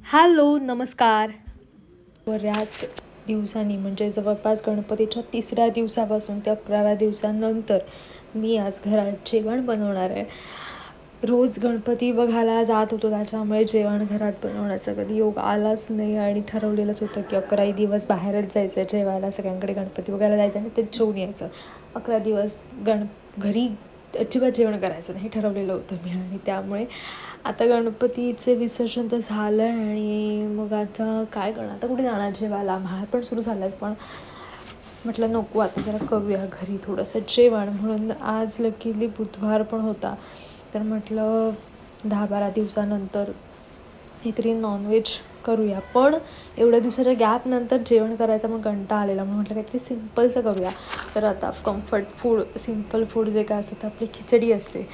Hello नमस्कार. बऱ्याच दिवसांनी म्हणजे जवळपास गणपतीच्या 3ऱ्या दिवसापासून ते 11व्या दिवसानंतर मी आज घरात जेवण बनवणार आहे. रोज गणपती बघायला जात होतो त्याच्यामुळे जेवण घरात बनवण्याचा कधी योग आलाच नाही आणि ठरवलेलंच होतं की 11ही दिवस बाहेरच जायचं आहे जेवायला, सगळ्यांकडे गणपती बघायला जायचं आणि ते जेवून यायचं. 11 दिवस घरी अजिबात जेवण करायचं नाही ठरवलेलं होतं मी आणि त्यामुळे आता गणपतीचे विसर्जन तर झालं आहे आणि मग आता काय करणार, आता कुठे जाणार जेवायला. म्हाळ पण सुरू झालं आहे पण म्हटलं नको आता जरा करूया घरी थोडंसं जेवण. म्हणून आज लकीली बुधवार पण होता तर म्हटलं 10-12 दिवसानंतर काहीतरी नॉनव्हेज करूया. पण एवढ्या दिवसाच्या गॅपनंतर जेवण करायचा मग कंटाळा आलेला म्हणून म्हटलं काहीतरी सिम्पलचं करूया. तर आता कम्फर्ट फूड, सिम्पल फूड जे काय असतं तर आपली खिचडी असते.